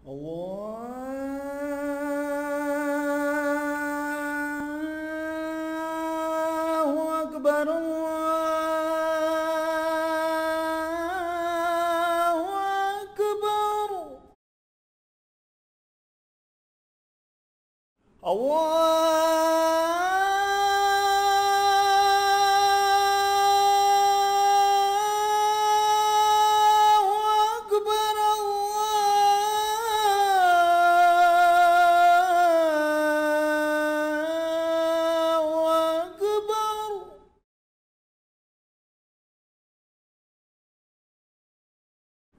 الله أكبر الله أكبر الله أكبر الله أكبر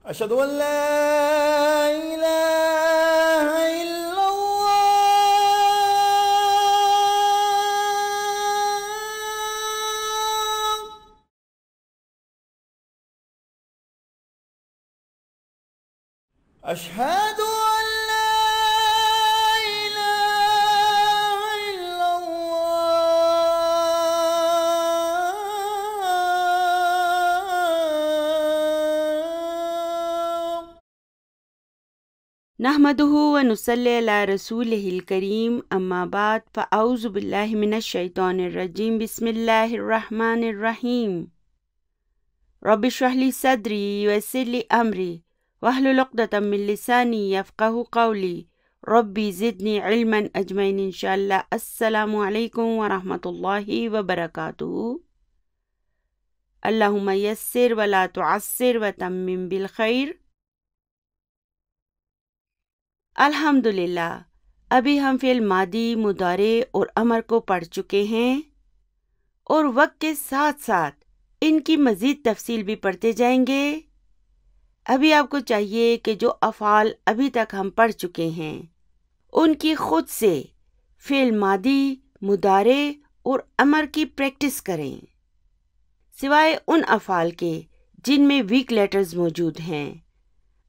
أشهد أن لا إله إلا الله أشهد أن لا إله إلا الله نحمده ونصلي على رسوله الكريم اما بعد فاعوذ بالله من الشیطان الرجیم بسم الله الرحمن الرحیم رب اشرح لي صدري ويسر لي امری واحلل عقدة من لسانی یفقهوا قولی ربی زدنی علما اجمعین انشاءاللہ۔ السلام علیکم ورحمۃ اللہ وبرکاتہ۔ اللہم یسر ولا تعسر وتمم بالخیر۔ الحمدللہ، ابھی ہم فعل ماضی، مضارع اور امر کو پڑھ چکے ہیں اور وقت کے ساتھ ساتھ ان کی مزید تفصیل بھی پڑھتے جائیں گے۔ ابھی آپ کو چاہیے کہ جو افعال ابھی تک ہم پڑھ چکے ہیں ان کی خود سے فعل ماضی، مضارع اور امر کی پریکٹس کریں، سوائے ان افعال کے جن میں ویک لیٹرز موجود ہیں۔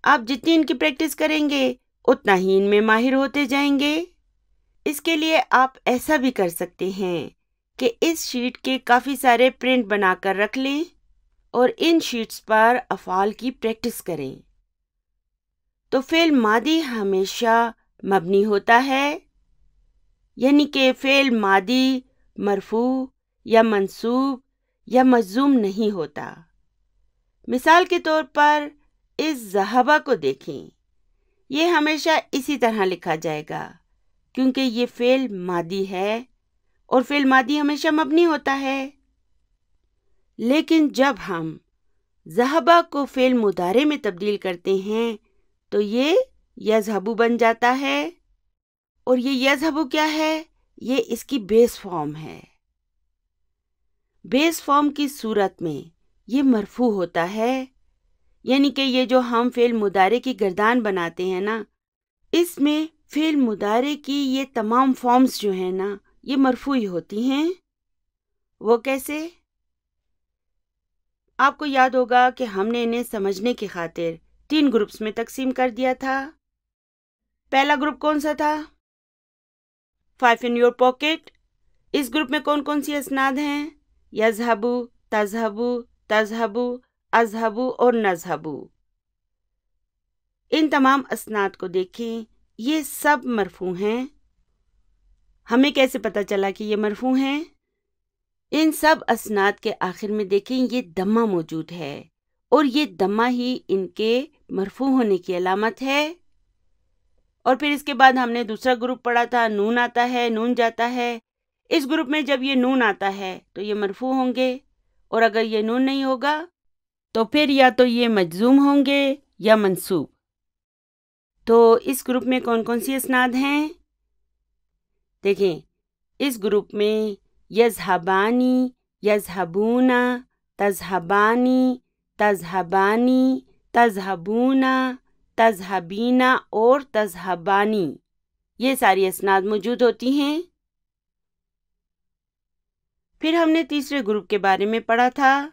آپ جتنی ان کی پریکٹس کریں گے اتنا ہی ان میں ماہر ہوتے جائیں گے۔ اس کے لیے آپ ایسا بھی کر سکتے ہیں کہ اس شیٹ کے کافی سارے پرنٹ بنا کر رکھ لیں اور ان شیٹس پر افعال کی پریکٹس کریں۔ تو فعل ماضی ہمیشہ مبنی ہوتا ہے، یعنی کہ فعل ماضی مرفوع یا منصوب یا مجزوم نہیں ہوتا۔ مثال کے طور پر اس ذہبہ کو دیکھیں، یہ ہمیشہ اسی طرح لکھا جائے گا کیونکہ یہ فعل ماضی ہے اور فعل ماضی ہمیشہ مبنی ہوتا ہے۔ لیکن جب ہم ذہبہ کو فعل مضارع میں تبدیل کرتے ہیں تو یہ یذہبو بن جاتا ہے، اور یہ یذہبو کیا ہے؟ یہ اس کی بیس فارم ہے۔ بیس فارم کی صورت میں یہ مرفوع ہوتا ہے، یعنی کہ یہ جو ہم فعل مضارع کی گردان بناتے ہیں نا، اس میں فعل مضارع کی یہ تمام فارمز جو ہیں نا یہ مرفوع ہوتی ہیں۔ وہ کیسے؟ آپ کو یاد ہوگا کہ ہم نے انہیں سمجھنے کی خاطر 3 گروپس میں تقسیم کر دیا تھا۔ پہلا گروپ کون سا تھا؟ 5 in your pocket۔ اس گروپ میں کون کون سی اسناد ہیں؟ یذہبو، تذہبو، تذہبو، اذہبو اور نذہبو۔ ان تمام اسناد کو دیکھیں، یہ سب مرفوع ہیں۔ ہمیں کیسے پتہ چلا کہ یہ مرفوع ہیں؟ ان سب اسناد کے آخر میں دیکھیں یہ دمہ موجود ہے، اور یہ دمہ ہی ان کے مرفوع ہونے کی علامت ہے۔ اور پھر اس کے بعد ہم نے دوسرا گروپ پڑھا تھا، نون آتا ہے، نون جاتا ہے۔ اس گروپ میں جب یہ نون آتا ہے تو یہ مرفوع ہوں گے، اور اگر یہ نون نہیں ہوگا تو پھر یا تو یہ مجزوم ہوں گے یا منصوب۔ تو اس گروپ میں کون کون سی اسناد ہیں؟ دیکھیں، اس گروپ میں یذہبانی، یذہبونا، تذہبانی، تذہبانی، تذہبونا، تذہبینا اور تذہبانی، یہ ساری اسناد موجود ہوتی ہیں۔ پھر ہم نے تیسرے گروپ کے بارے میں پڑھا تھا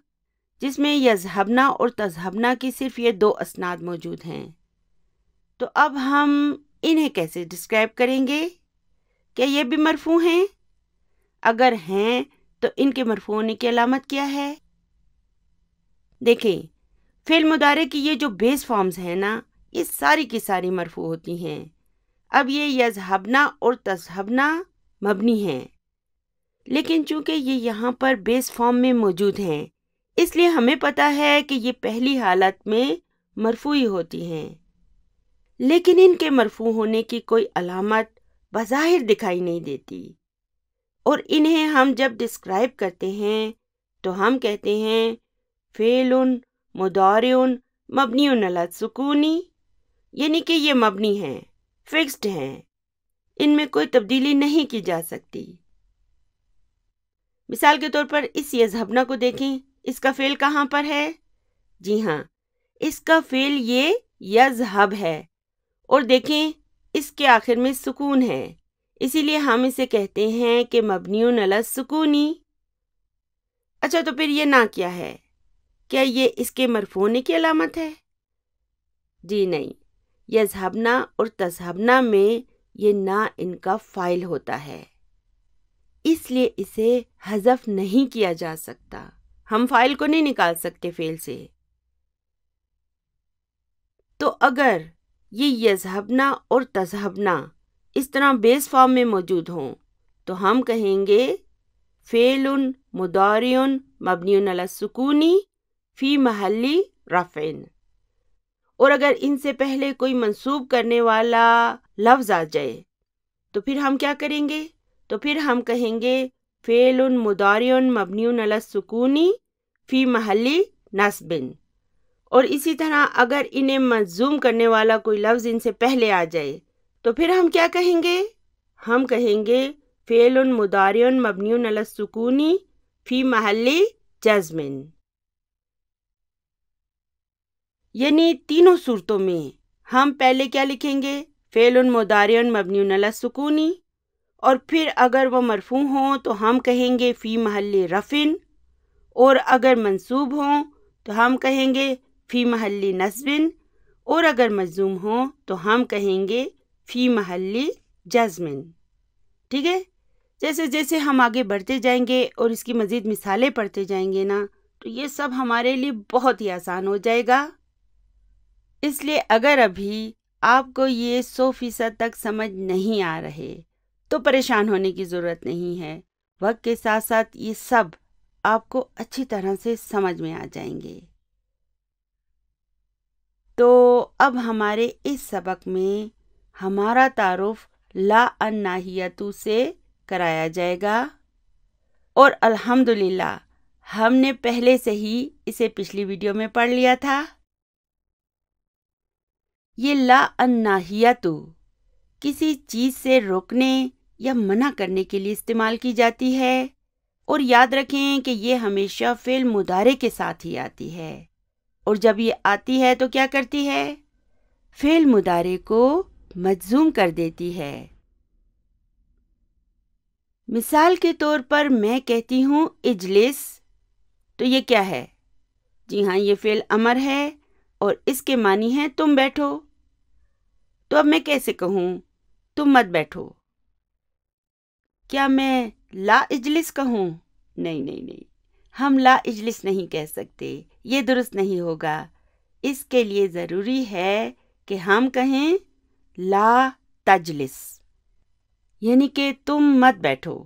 جس میں یذہبنا اور تذہبنا کی صرف یہ 2 اسناد موجود ہیں۔ تو اب ہم انہیں کیسے ڈسکرائب کریں گے؟ کیا یہ بھی مرفوع ہیں؟ اگر ہیں تو ان کے مرفوع ہونے کی علامت کیا ہے؟ دیکھیں، فعل مضارع کی یہ جو بیس فارمز ہیں نا، یہ ساری کی ساری مرفوع ہوتی ہیں۔ اب یہ یذہبنا اور تذہبنا مبنی ہیں، لیکن چونکہ یہ یہاں پر بیس فارم میں موجود ہیں، اس لیے ہمیں پتہ ہے کہ یہ پہلی حالت میں مرفوعی ہوتی ہیں، لیکن ان کے مرفوع ہونے کی کوئی علامت بظاہر دکھائی نہیں دیتی، اور انہیں ہم جب ڈسکرائب کرتے ہیں تو ہم کہتے ہیں فعل مضارع مبنی علی السکون، یعنی کہ یہ مبنی ہیں، فکسڈ ہیں، ان میں کوئی تبدیلی نہیں کی جا سکتی۔ مثال کے طور پر اس یذہبنا کو دیکھیں، اس کا فعل کہاں پر ہے؟ جی ہاں، اس کا فعل یہ یذہب ہے، اور دیکھیں اس کے آخر میں سکون ہے، اسی لیے ہم اسے کہتے ہیں کہ مبنی علی السکون۔ اچھا، تو پھر یہ نہ کیا ہے؟ کیا یہ اس کے مرفوع ہونے کی علامت ہے؟ جی نہیں، یذہبنا اور تذہبنا میں یہ نہ ان کا فاعل ہوتا ہے، اس لیے اسے حذف نہیں کیا جا سکتا، ہم فاعل کو نہیں نکال سکتے فعل سے۔ تو اگر یہ یذہبنا اور تذہبنا اس طرح بیس فارم میں موجود ہوں تو ہم کہیں گے فعل مضارع مبنی علی السکون فی محل رفع، اور اگر ان سے پہلے کوئی منصوب کرنے والا لفظ آ جائے تو پھر ہم کیا کریں گے؟ تو پھر ہم کہیں گے فعل مضارع مبنی علی السکون فی محل نصب، اور اسی طرح اگر انہیں مجزوم کرنے والا کوئی لفظ ان سے پہلے آ جائے تو پھر ہم کیا کہیں گے؟ ہم کہیں گے فعل مضارع مبنی علی السکون فی محل جزم، یعنی تینوں صورتوں میں ہم پہلے کیا لکھیں گے؟ فعل مضارع مبنی علی السکون، اور پھر اگر وہ مرفوع ہوں تو ہم کہیں گے فی محل رفع، اور اگر منصوب ہوں تو ہم کہیں گے فی محل نصب، اور اگر مجزوم ہوں تو ہم کہیں گے فی محل جزم۔ ٹھیک ہے؟ جیسے جیسے ہم آگے بڑھتے جائیں گے اور اس کی مزید مثالیں پڑھتے جائیں گے نا، تو یہ سب ہمارے لیے بہت ہی آسان ہو جائے گا۔ اس لیے اگر ابھی آپ کو یہ 100% تک سمجھ نہیں آ رہے تو پریشان ہونے کی ضرورت نہیں ہے، وقت کے ساتھ ساتھ یہ سب آپ کو اچھی طرح سے سمجھ میں آ جائیں گے۔ تو اب ہمارے اس سبق میں ہمارا تعارف لا الناہیۃ سے کرایا جائے گا، اور الحمدللہ ہم نے پہلے سے ہی اسے پچھلی ویڈیو میں پڑھ لیا تھا۔ یہ لا الناہیۃ کسی چیز سے روکنے یا منع کرنے کے لیے استعمال کی جاتی ہے، اور یاد رکھیں کہ یہ ہمیشہ فعل مضارع کے ساتھ ہی آتی ہے، اور جب یہ آتی ہے تو کیا کرتی ہے؟ فعل مضارع کو مجزوم کر دیتی ہے۔ مثال کے طور پر میں کہتی ہوں اجلس، تو یہ کیا ہے؟ جی ہاں، یہ فعل امر ہے اور اس کے معنی ہے تم بیٹھو۔ تو اب میں کیسے کہوں تم مت بیٹھو؟ کیا میں لا اجلس کہوں؟ نہیں نہیں نہیں، ہم لا اجلس نہیں کہہ سکتے، یہ درست نہیں ہوگا۔ اس کے لیے ضروری ہے کہ ہم کہیں لا تجلس، یعنی کہ تم مت بیٹھو۔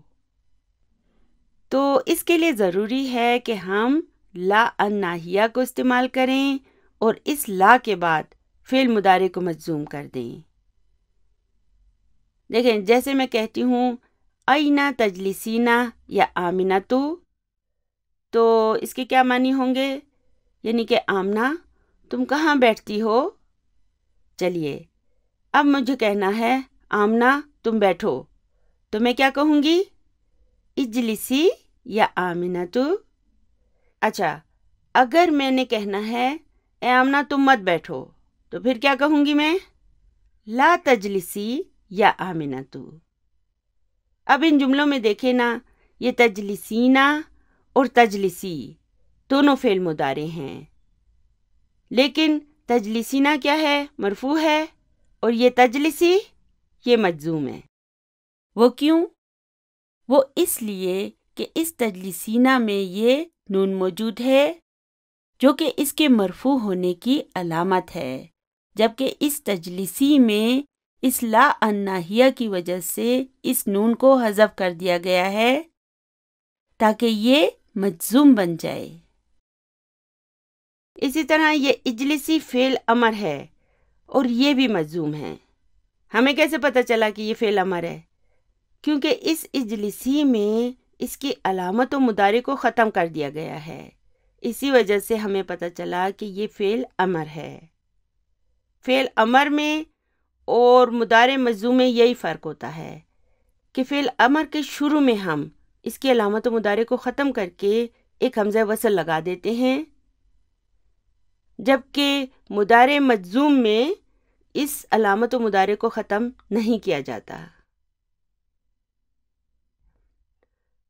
تو اس کے لیے ضروری ہے کہ ہم لا الناہیہ کو استعمال کریں اور اس لا کے بعد فعل مضارع کو مجزوم کر دیں۔ دیکھیں، جیسے میں کہتی ہوں اینا تجلسینا یا آمنہ، تو اس کے کیا معنی ہوں گے؟ یعنی کہ آمنہ تم کہاں بیٹھتی ہو؟ چلیے اب مجھے کہنا ہے آمنہ تم بیٹھو، تو میں کیا کہوں گی؟ اجلسی یا آمنہ تو۔ اچھا، اگر میں نے کہنا ہے اے آمنہ تم مت بیٹھو، تو پھر کیا کہوں گی میں؟ لا تجلسی یا آمنہ تو۔ اب ان جملوں میں دیکھیں نا، یہ تجلسینا اور تجلسی دونوں فعل مضارع ہیں، لیکن تجلسینا کیا ہے؟ مرفوع ہے، اور یہ تجلسی یہ مجزوم ہے۔ وہ کیوں؟ وہ اس لیے کہ اس تجلسینا میں یہ نون موجود ہے جو کہ اس کے مرفوع ہونے کی علامت ہے، جبکہ اس تجلیسی میں اس لا الناہیہ کی وجہ سے اس نون کو حذف کر دیا گیا ہے تاکہ یہ مجزوم بن جائے۔ اسی طرح یہ اجلسی فعل امر ہے اور یہ بھی مجزوم ہے۔ ہمیں کیسے پتہ چلا کہ یہ فعل امر ہے؟ کیونکہ اس اجلسی میں اس کی علامت و مضارع کو ختم کر دیا گیا ہے، اسی وجہ سے ہمیں پتہ چلا کہ یہ فعل امر ہے۔ فعل امر میں اور مضارع مجزوم میں یہی فرق ہوتا ہے کہ فعل امر کے شروع میں ہم اس کی علامت و مضارع کو ختم کر کے ایک حمزہ وصل لگا دیتے ہیں، جبکہ مضارع مجزوم میں اس علامت و مضارع کو ختم نہیں کیا جاتا۔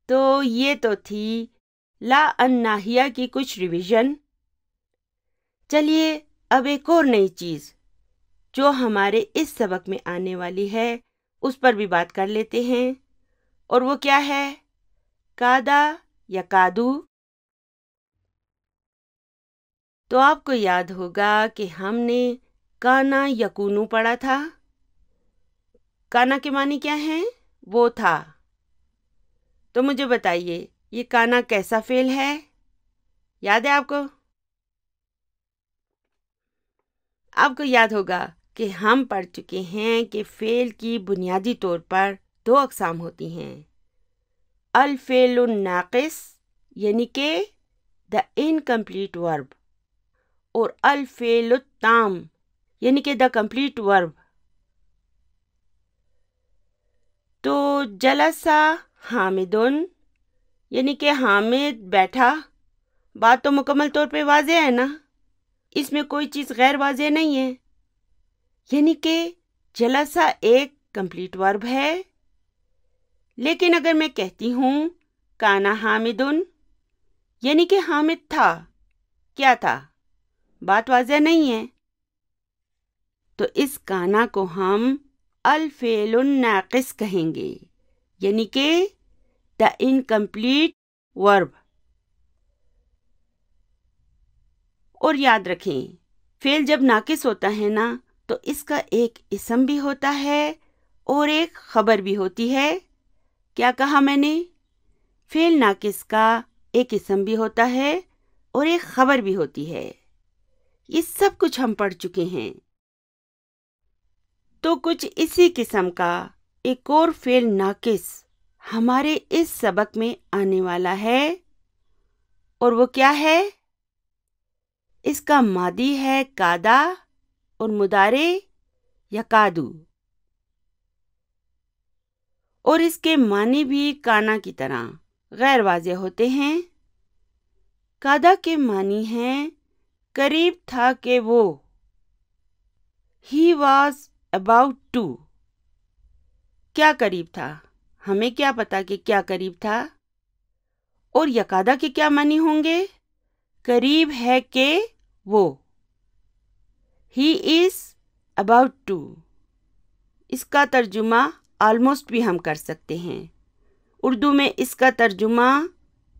تو یہ تو تھی لا الناہیہ کی کچھ ریویژن۔ چلیے اب ایک اور نئی چیز جو ہمارے اس سبق میں آنے والی ہے اس پر بھی بات کر لیتے ہیں، اور وہ کیا ہے؟ کادا یا کادو۔ تو آپ کو یاد ہوگا کہ ہم نے کانا یکونو پڑھا تھا۔ کانا کے معنی کیا ہیں؟ وہ تھا۔ تو مجھے بتائیے یہ کانا کیسا فعل ہے؟ یاد ہے آپ کو؟ آپ کو یاد ہوگا کہ ہم پڑھ چکے ہیں کہ فعل کی بنیادی طور پر دو اقسام ہوتی ہیں، الفعل الناقص یعنی کہ دا انکمپلیٹ ورب، اور الفعل التام یعنی کہ دا کمپلیٹ ورب۔ تو جلسہ حامدن یعنی کہ حامد بیٹھا، بات تو مکمل طور پہ واضح ہے نا، اس میں کوئی چیز غیر واضح نہیں ہے، یعنی کہ جلسہ ایک کمپلیٹ ورب ہے۔ لیکن اگر میں کہتی ہوں کانا حامدن یعنی کہ حامد تھا، کیا تھا؟ بات واضح نہیں ہے، تو اس کانا کو ہم الفعل الناقص کہیں گے، یعنی کہ دا انکمپلیٹ ورب۔ اور یاد رکھیں فعل جب ناقص ہوتا ہے نا تو اس کا ایک اسم بھی ہوتا ہے اور ایک خبر بھی ہوتی ہے۔ کیا کہا میں نے؟ فعل ناقص کا ایک اسم بھی ہوتا ہے اور ایک خبر بھی ہوتی ہے۔ یہ سب کچھ ہم پڑھ چکے ہیں۔ تو کچھ اسی قسم کا ایک اور فعل ناقص ہمارے اس سبق میں آنے والا ہے، اور وہ کیا ہے؟ اس کا ماضی ہے کادا اور مضارع یا کادو، اور اس کے معنی بھی کانا کی طرح غیر واضح ہوتے ہیں۔ کادا کے معنی ہیں قریب تھا کہ وہ، ہی واز اباؤٹ ٹو۔ کیا قریب تھا؟ ہمیں کیا پتا کہ کیا قریب تھا؟ اور یکادا کے کیا معنی ہوں گے؟ قریب ہے کہ وہ، ہی از اباؤٹ ٹو۔ اس کا ترجمہ آلموسٹ بھی ہم کر سکتے ہیں، اردو میں اس کا ترجمہ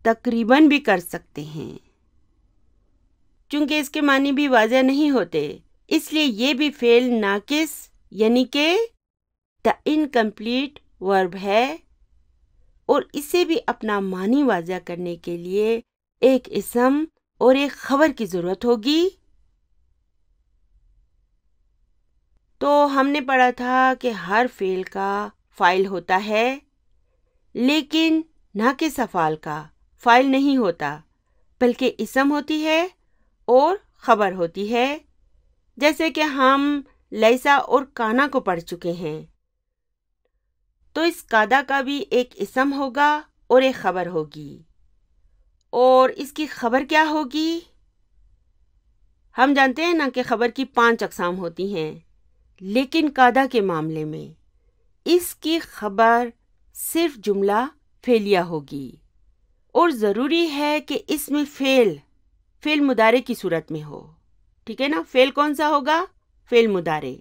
تقریباً بھی کر سکتے ہیں۔ چونکہ اس کے معنی بھی واضح نہیں ہوتے، اس لیے یہ بھی فعل ناقص یعنی کہ دا انکمپلیٹ ورب ہے، اور اسے بھی اپنا معنی واضح کرنے کے لیے ایک اسم اور ایک خبر کی ضرورت ہوگی۔ تو ہم نے پڑھا تھا کہ ہر فعل کا فاعل ہوتا ہے، لیکن ناقص افعال کا فاعل نہیں ہوتا، بلکہ اسم ہوتی ہے اور خبر ہوتی ہے، جیسے کہ ہم لیسا اور کانا کو پڑھ چکے ہیں۔ تو اس کادا کا بھی ایک اسم ہوگا اور ایک خبر ہوگی، اور اس کی خبر کیا ہوگی؟ ہم جانتے ہیں نا کہ خبر کی 5 اقسام ہوتی ہیں، لیکن کادا کے معاملے میں اس کی خبر صرف جملہ فعلیہ ہوگی، اور ضروری ہے کہ اس میں فعل مضارع کی صورت میں ہو۔ ٹھیک ہے نا؟ فعل کون سا ہوگا؟ فعل مضارع۔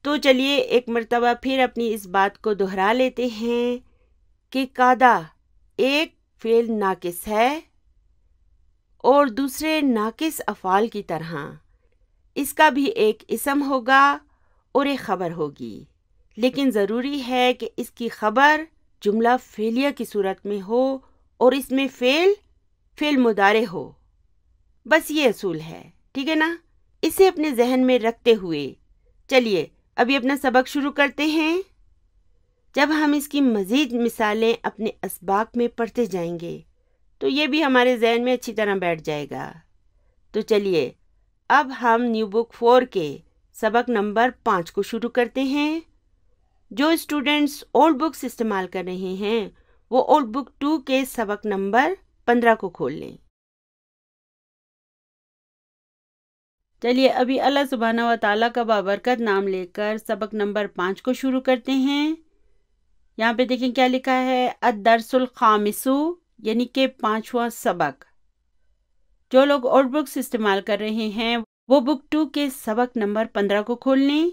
تو چلیے ایک مرتبہ پھر اپنی اس بات کو دہرا لیتے ہیں کہ کادا ایک فعل ناقص ہے اور دوسرے ناقص افعال کی طرح اس کا بھی ایک اسم ہوگا اور ایک خبر ہوگی، لیکن ضروری ہے کہ اس کی خبر جملہ فعلیہ کی صورت میں ہو اور اس میں فعل مضارع ہو۔ بس یہ اصول ہے، ٹھیک ہے نا؟ اسے اپنے ذہن میں رکھتے ہوئے چلیے ابھی اپنا سبق شروع کرتے ہیں۔ جب ہم اس کی مزید مثالیں اپنے اسباق میں پڑھتے جائیں گے تو یہ بھی ہمارے ذہن میں اچھی طرح بیٹھ جائے گا۔ تو چلیے اب ہم نیو بک 4 کے سبق نمبر 5 کو شروع کرتے ہیں۔ جو اسٹوڈنٹس اولڈ بکس استعمال کر رہے ہیں وہ اولڈ بک 2 کے سبق نمبر 15 کو کھول لیں۔ چلیے ابھی اللہ سبحانہ و تعالیٰ کا بابرکت نام لے کر سبق نمبر 5 کو شروع کرتے ہیں۔ یہاں پہ دیکھیں کیا لکھا ہے، الدرس الخامس، یعنی کہ 5واں سبق۔ جو لوگ اولڈ بکس استعمال کر رہے ہیں وہ بک 2 کے سبق نمبر 15 کو کھول لیں۔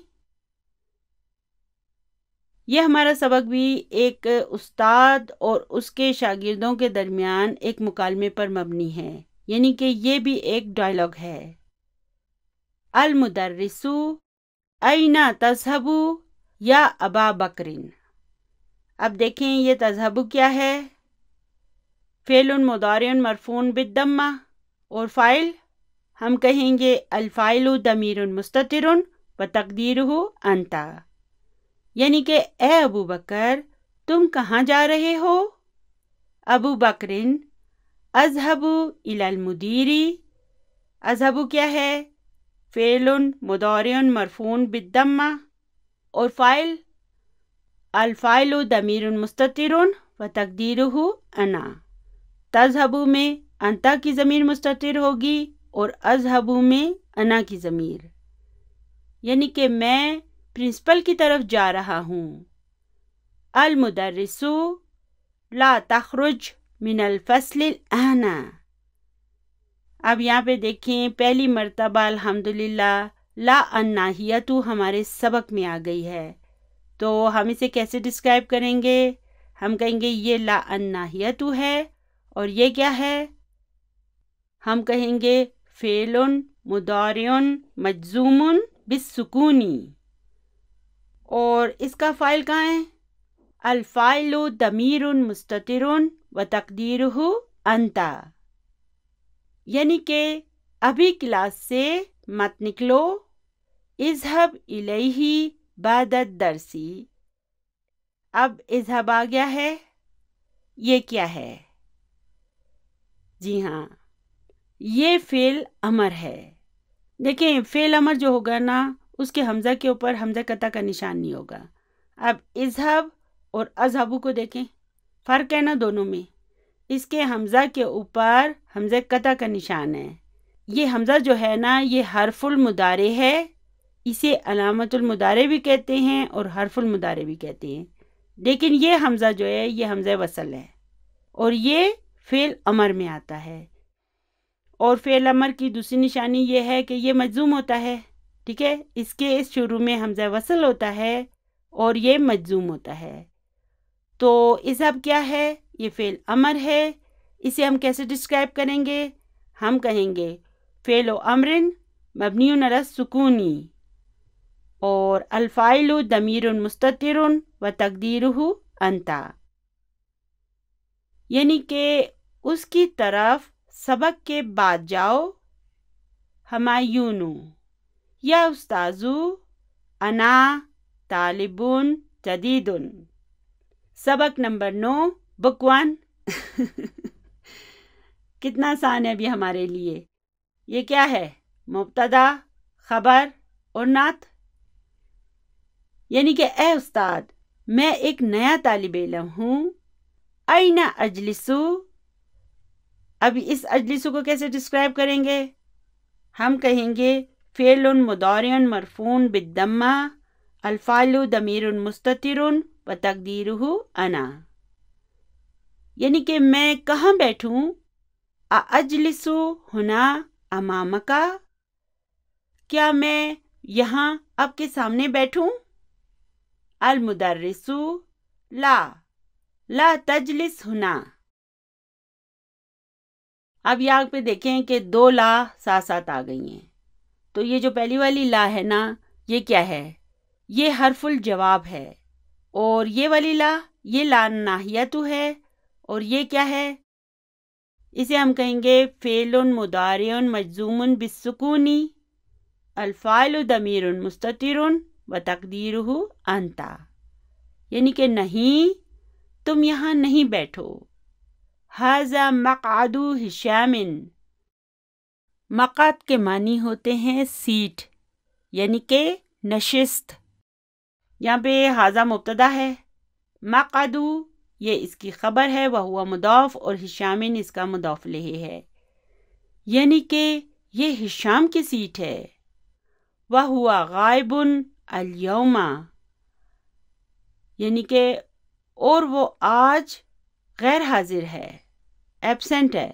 یہ ہمارا سبق بھی ایک استاد اور اس کے شاگردوں کے درمیان ایک مکالمے پر مبنی ہے، یعنی کہ یہ بھی ایک ڈائلاگ ہے۔ المدرس این تذهب یا ابا بکرن۔ اب دیکھیں یہ تذهب کیا ہے، فعل مضارع مرفوع بالضمہ، اور فاعل ہم کہیں گے الفاعل ضمیر مستتر وتقدیرہ انت، یعنی کہ اے ابو بکر تم کہاں جا رہے ہو؟ ابو بکرن اذهب الی المدیر، اذهب کیا ہے، فعل مضارع مرفوع بالضمہ، اور فاعل الفاعل ضمیر مستتر وتقدیرہ انا۔ تذهب میں انتا کی ضمیر مستتر ہوگی اور اذهب میں انا کی ضمیر، یعنی کہ میں پرنسپل کی طرف جا رہا ہوں۔ المدرس لا تخرج من الفصل الآن۔ اب یہاں پہ دیکھیں پہلی مرتبہ الحمدللہ لا الناہیۃ ہمارے سبق میں آ گئی ہے، تو ہم اسے کیسے ڈسکرائب کریں گے؟ ہم کہیں گے یہ لا الناہیۃ ہے، اور یہ کیا ہے؟ ہم کہیں گے فعل مضارع مجزوم بالسکون، اور اس کا فاعل کہاں ہے؟ الفاعل ضمیر مستتر وتقدیرہ انت، یعنی کہ ابھی کلاس سے مت نکلو، اذهب الیہ بعد الدرس۔ اب اذهب آ گیا ہے، یہ کیا ہے؟ جی ہاں یہ فعل امر ہے۔ دیکھیں فعل امر جو ہوگا نا اس کے حمزہ کے اوپر حمزہ قطع کا نشان نہیں ہوگا۔ اب اذهب اور اذهب کو دیکھیں، فرق ہے نا دونوں میں، اس کے حمزہ کے اوپر حمزہ قطع کا نشان ہے۔ یہ حمزہ جو ہے نا یہ حرف المضارع ہے، اسے علامت المضارع بھی کہتے ہیں اور حرف المضارع بھی کہتے ہیں، لیکن یہ حمزہ جو ہے یہ حمزہ وصل ہے اور یہ فعل امر میں آتا ہے۔ اور فعل امر کی دوسری نشانی یہ ہے کہ یہ مجزوم ہوتا ہے، ٹھیک ہے، اس کے شروع میں حمزہ وصل ہوتا ہے اور یہ مجزوم ہوتا ہے۔ تو اذهب کیا ہے؟ یہ فعل امر ہے، اسے ہم کیسے ڈسکرائب کریں گے؟ ہم کہیں گے فعل امر مبنی علی السکون، اور الفاعل ضمیر مستتر وتقدیرہ انت، یعنی کہ اس کی طرف سبق کے بعد جاؤ۔ ہمایون یا استاذو انا طالب جدید۔ سبق نمبر 9 بک 1 کتنا آسان ہے ابھی ہمارے لیے۔ یہ کیا ہے؟ مبتدا، خبر اور نعت، یعنی کہ اے استاد میں ایک نیا طالب علم ہوں۔ این اجلسو، اب اس اجلسو کو کیسے ڈسکرائب کریں گے؟ ہم کہیں گے فعل مضارع مرفوع بالضمہ، الفاعل ضمیر مستتر وتقدیرہ انا، یعنی کہ میں کہاں بیٹھوں؟ اجلس ہنا امامک، کیا میں یہاں آپ کے سامنے بیٹھوں؟ المدرس لا تجلس ہنا، اب یہاں پہ دیکھیں کہ دو لا ساتھ ساتھ آ گئی ہیں. تو یہ جو پہلی والی لا ہے نا، یہ کیا ہے؟ یہ حرف الجواب ہے. اور یہ والی لا، یہ لا ناہیتو ہے. اور یہ کیا ہے؟ اسے ہم کہیں گے فعل مضارع مجزوم بالسکون، الفاعل ضمیر مستتر وتقدیرہ انت. یعنی کہ نہیں، تم یہاں نہیں بیٹھو. ھذا مقعد ہشام. مقعد کے معنی ہوتے ہیں سیٹ، یعنی کہ نشست. یہاں پہ ھذا مبتدا ہے، مقعد یہ اس کی خبر ہے، وہو مضاف، اور ہشام اس کا مضاف الیہ ہے. یعنی کہ یہ ہشام کی سیٹ ہے. وہو غائب الیوم، یعنی کہ اور وہ آج غیر حاضر ہے، ایبسنٹ ہے.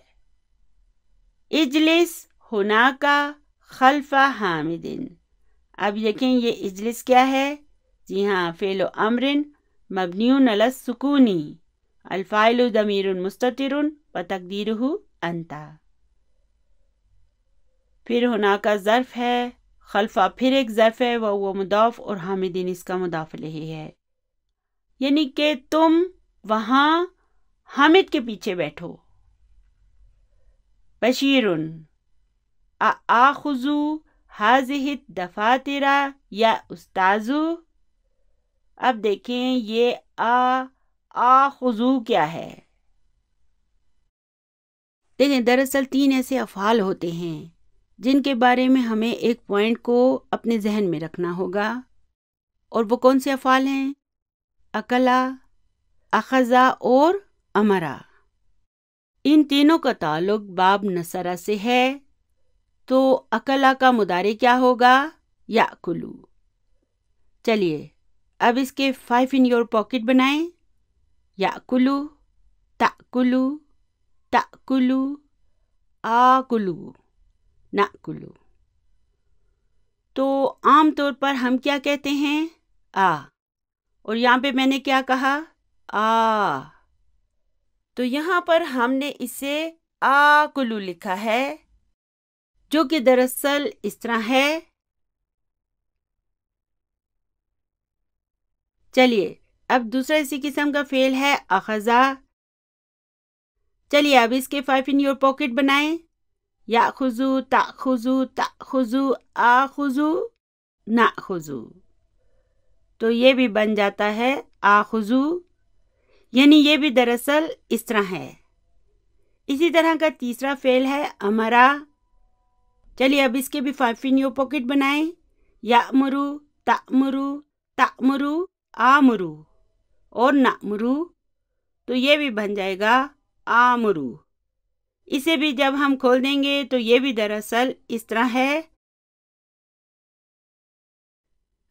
اجلس ہناک خلف حامد. اب دیکھیں یہ اجلس کیا ہے؟ جی ہاں، فعل امر مبنی علی السکون، الفاعل ضمیر مستتر وتقدیرہ انت. پھر ہناک ظرف ہے، خلفہ پھر ایک ظرف ہے، وہ مضاف، اور حامدین اس کا مضاف الیہ ہے. یعنی کہ تم وہاں حامد کے پیچھے بیٹھو. بشیر آخذ هذه الدفاتر یا استاذ. اب دیکھیں یہ آخذو کیا ہے؟ دیکھیں دراصل 3 ایسے افعال ہوتے ہیں جن کے بارے میں ہمیں ایک پوائنٹ کو اپنے ذہن میں رکھنا ہوگا. اور وہ کون سے افعال ہیں؟ اکلا، اخذا اور امرا. ان تینوں کا تعلق باب نصرہ سے ہے. تو اکلا کا مضارع کیا ہوگا؟ یاکلو. چلیے اب اس کے 5 in your pocket بنائیں. یاکلو، تاکلو، تاکلو، آکلو، ناکلو. تو عام طور پر ہم کیا کہتے ہیں؟ آ. اور یہاں پہ میں نے کیا کہا؟ آ. تو یہاں پر ہم نے اسے آکلو لکھا ہے، جو کہ دراصل اس طرح ہے. چلیے اب دوسرا اسی قسم کا فعل ہے اخذا. چلیے اب اس کے 5 in your pocket بنائیں. یاخذو، تاخذو، تاخذو، آخذو، ناخذو. تو یہ بھی بن جاتا ہے آخذو. یعنی یہ بھی دراصل اس طرح ہے. اسی طرح کا تیسرا فعل ہے امرا. چلیے اب اس کے بھی 5 in your pocket بنائیں. یامرو، تامرو، تامرو، آمرو اور نامرو. تو یہ بھی بن جائے گا آمرو. اسے بھی جب ہم کھول دیں گے تو یہ بھی دراصل اس طرح ہے.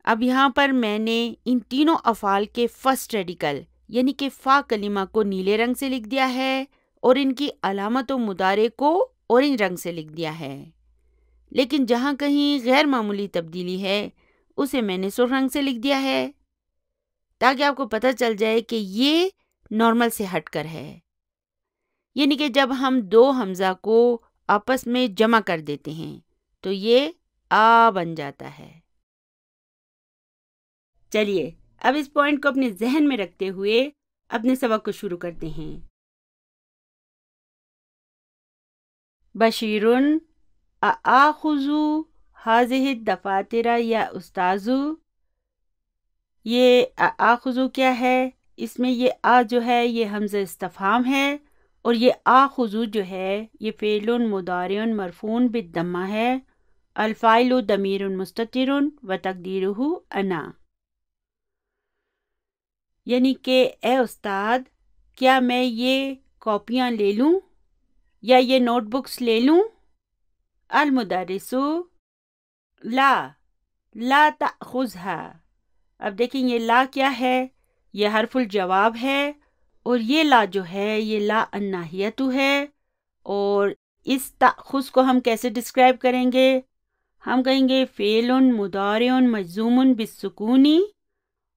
اب یہاں پر میں نے ان تینوں افعال کے فرسٹ ریڈیکل یعنی کہ فا کلمہ کو نیلے رنگ سے لکھ دیا ہے اور ان کی علامت و مضارع کو اورنج رنگ سے لکھ دیا ہے. لیکن جہاں کہیں غیر معمولی تبدیلی ہے اسے میں نے سرخ رنگ سے لکھ دیا ہے تاکہ آپ کو پتہ چل جائے کہ یہ نارمل سے ہٹ کر ہے. یعنی کہ جب ہم دو حمزہ کو آپس میں جمع کر دیتے ہیں تو یہ آ بن جاتا ہے. چلیے اب اس پوائنٹ کو اپنے ذہن میں رکھتے ہوئے اپنے سبق کو شروع کرتے ہیں. بشیرن آخذو هذه الدفاتر یا استاذو. یہ آخذو کیا ہے؟ اس میں یہ آ جو ہے یہ حمزہ استفہام ہے اور یہ آخذو جو ہے یہ فعل مضارع مرفوع بالضمہ ہے. الفاعل ضمیر مستتر وتقدیرہ انا. یعنی کہ اے استاد کیا میں یہ کاپیاں لے لوں یا یہ نوٹ بکس لے لوں؟ المدرس لا تأخذها. اب دیکھیں یہ لا کیا ہے؟ یہ حرف الجواب ہے اور یہ لا جو ہے یہ لا الناہیتو ہے. اور اس تأخذ کو ہم کیسے ڈسکرائب کریں گے؟ ہم کہیں گے فعل مضارع مجزوم بالسکون،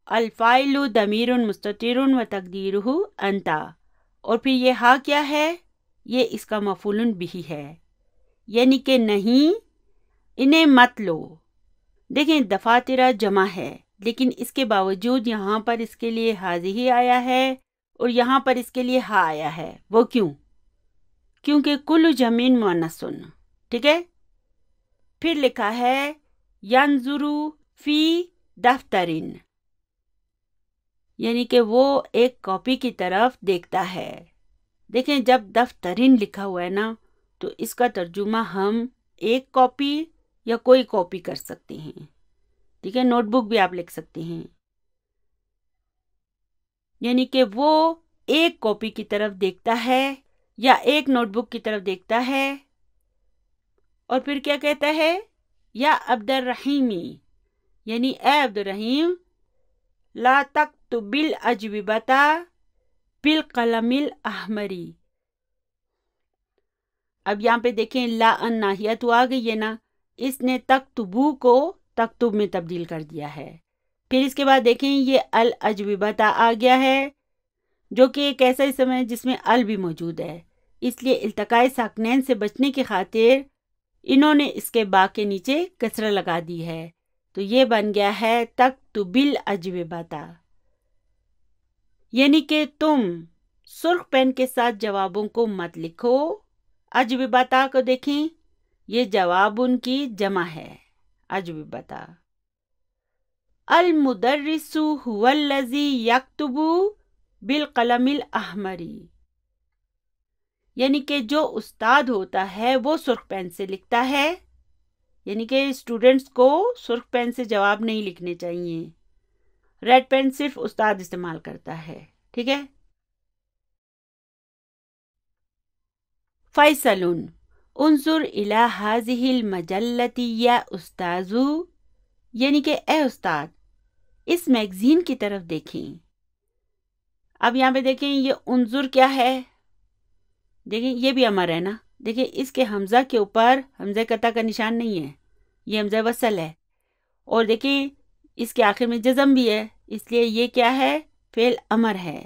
الفاعل ضمیر مستتر وتقدیرہ انت. اور پھر یہ ہا کیا ہے؟ یہ اس کا مفعول بھی ہے، یعنی کہ نہیں، انہیں مت لو۔ دیکھیں دفاترہ جمع ہے، لیکن اس کے باوجود یہاں پر اس کے لیے حاضی آیا ہے اور یہاں پر اس کے لیے ہا آیا ہے۔ وہ کیوں؟ کیونکہ کل جمع مؤنث، ٹھیک ہے۔ پھر لکھا ہے ینظرو فی دفترن، یعنی کہ وہ ایک کاپی کی طرف دیکھتا ہے۔ دیکھیں جب دفترن لکھا ہوا ہے نا، تو اس کا ترجمہ ہم ایک کاپی یا کوئی کاپی کر سکتے ہیں، ٹھیک ہے۔ نوٹ بک بھی آپ لکھ سکتے ہیں، یعنی کہ وہ ایک کاپی کی طرف دیکھتا ہے یا ایک نوٹ بک کی طرف دیکھتا ہے، اور پھر کیا کہتا ہے؟ یا عبد الرحیمی، یعنی اے عبد الرحیم، لا تکتب الاجوبۃ بالقلم الاحمر۔ اب یہاں پہ دیکھیں لا ان ناہیہ تو آ گئی ہے نا، اس نے تکتبو کو تکتب میں تبدیل کر دیا ہے۔ پھر اس کے بعد دیکھیں یہ الاجوبۃ آ گیا ہے، جو کہ ایک ایسا اسم ہے جس میں ال بھی موجود ہے، اس لیے التقاء ساکنین سے بچنے کی خاطر انہوں نے اس کے با کے نیچے کسرہ لگا دی ہے، تو یہ بن گیا ہے تکتب الاجوبۃ، یعنی کہ تم سرخ پین کے ساتھ جوابوں کو مت لکھو۔ اجوبۃ کو دیکھیں، یہ جواب ان کی جمع ہے، اجوبۃ۔ المدرس هو الذی یکتب بالقلم الاحمر، یعنی کہ جو استاد ہوتا ہے وہ سرخ پین سے لکھتا ہے، یعنی کہ اسٹوڈنٹس کو سرخ پین سے جواب نہیں لکھنے چاہیے، ریڈ پین صرف استاد استعمال کرتا ہے، ٹھیک ہے۔ فیصل انظر الی هذه المجلۃ یا استاذ، یعنی کہ اے استاد اس میگزین کی طرف دیکھیں۔ اب یہاں پہ دیکھیں یہ انظر کیا ہے، دیکھیں یہ بھی امر ہے نا، دیکھیں اس کے حمزہ کے اوپر حمزہ قطع کا نشان نہیں ہے، یہ حمزہ وصل ہے، اور دیکھیں اس کے آخر میں جزم بھی ہے، اس لیے یہ کیا ہے؟ فعل امر ہے،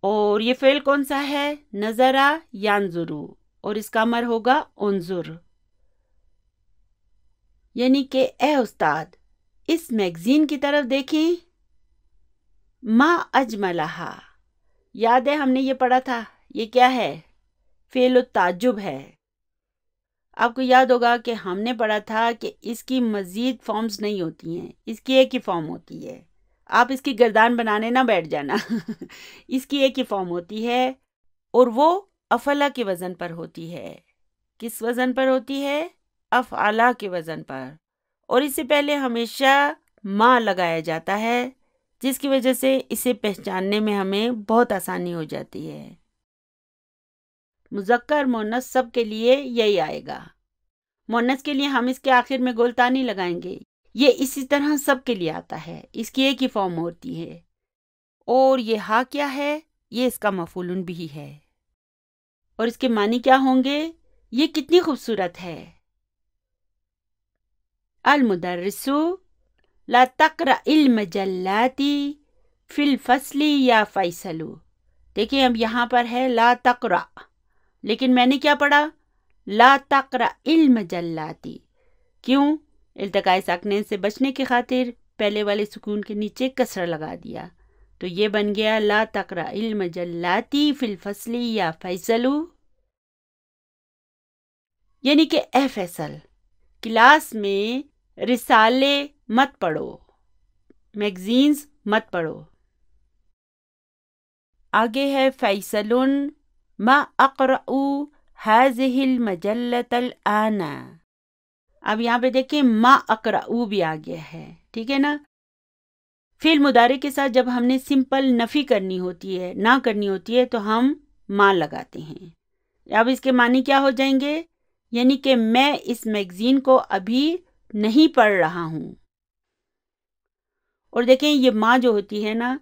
اور یہ فعل کون سا ہے؟ نظرا ینظرو، اور اس کا امر ہوگا انظر، یعنی کہ اے استاد اس میگزین کی طرف دیکھیں۔ ما اجملہا، یاد ہے ہم نے یہ پڑھا تھا، یہ کیا ہے؟ فعل التعجب ہے۔ آپ کو یاد ہوگا کہ ہم نے پڑھا تھا کہ اس کی مزید فارمز نہیں ہوتی ہیں، اس کی ایک ہی فارم ہوتی ہے، آپ اس کی گردان بنانے نہ بیٹھ جانا اس کی ایک ہی فارم ہوتی ہے، اور وہ افعلہ کے وزن پر ہوتی ہے۔ کس وزن پر ہوتی ہے؟ افعلہ کے وزن پر، اور اس سے پہلے ہمیشہ ما لگایا جاتا ہے، جس کی وجہ سے اسے پہچاننے میں ہمیں بہت آسانی ہو جاتی ہے۔ مذکر مؤنث سب کے لیے یہی آئے گا، مؤنث کے لیے ہم اس کے آخر میں گلتانی لگائیں گے، یہ اسی طرح سب کے لیے آتا ہے، اس کی ایک ہی فارم ہوتی ہے۔ اور یہ ہا کیا ہے؟ یہ اس کا مفعول بھی ہے، اور اس کے معنی کیا ہوں گے؟ یہ کتنی خوبصورت ہے۔ المدرس لا تقرأ المجلات فی الفصل یا فیصل، دیکھیں اب یہاں پر ہے لا تقرأ، لیکن میں نے کیا پڑھا؟ لا تقرأ المجلات، کیوں؟ التقاء ساکنین سے بچنے کی خاطر پہلے والے سکون کے نیچے کسرہ لگا دیا، تو یہ بن گیا لا تقرأ المجلات فی الفصل یا فیصل، یعنی کہ اے فیصل کلاس میں رسالے مت پڑھو، میگزینز مت پڑھو۔ آگے ہے فیصل ما اقرأ هذه المجلة الآن، اب یہاں پہ دیکھیں ما اقرأ بھی آ گیا ہے، ٹھیک ہے نا۔ فعل مضارع کے ساتھ جب ہم نے سمپل نفی کرنی ہوتی ہے، نہ کرنی ہوتی ہے، تو ہم ما لگاتے ہیں۔ اب اس کے معنی کیا ہو جائیں گے؟ یعنی کہ میں اس میگزین کو ابھی نہیں پڑھ رہا ہوں، اور دیکھیں یہ ما جو ہوتی ہے نا،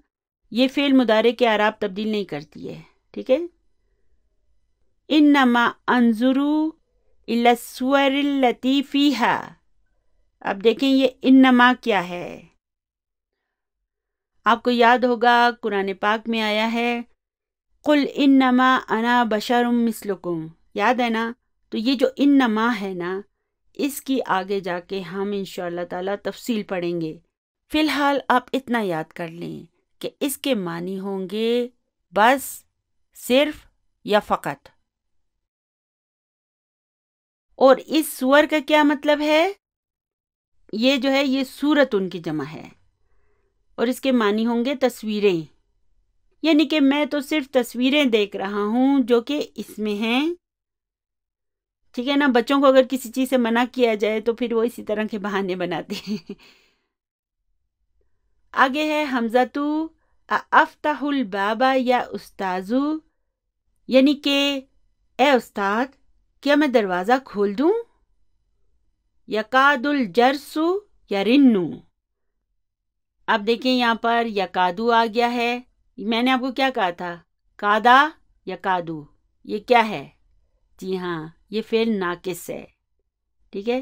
یہ فعل مضارع کے اعراب تبدیل نہیں کرتی ہے، ٹھیک ہے۔ انما انظر الی الصور التي فیها، اب دیکھیں یہ انما کیا ہے؟ آپ کو یاد ہوگا قرآن پاک میں آیا ہے قل انما انا بشر مثلکم، یاد ہے نا؟ تو یہ جو انما ہے نا، اس کی آگے جا کے ہم انشاءاللہ تعالی تفصیل پڑھیں گے۔ فی الحال آپ اتنا یاد کر لیں کہ اس کے معنی ہوں گے بس، صرف یا فقط۔ اور اس سور کا کیا مطلب ہے؟ یہ جو ہے یہ سورت ان کی جمع ہے، اور اس کے معنی ہوں گے تصویریں، یعنی کہ میں تو صرف تصویریں دیکھ رہا ہوں جو کہ اس میں ہیں، ٹھیک ہے نا؟ بچوں کو اگر کسی چیز سے منع کیا جائے تو پھر وہ اسی طرح کے بہانے بناتے ہیں۔ آگے ہے حمزتو افتح البابا یا استاذو، یعنی کہ اے استاد کیا میں دروازہ کھول دوں؟ یکاد الجرسو یا رنو، اب دیکھیں یہاں پر یکادو آ گیا ہے۔ میں نے آپ کو کیا کہا تھا؟ کادا یکادو، یہ کیا ہے؟ جی ہاں، یہ فعل ناقص ہے، ٹھیک ہے؟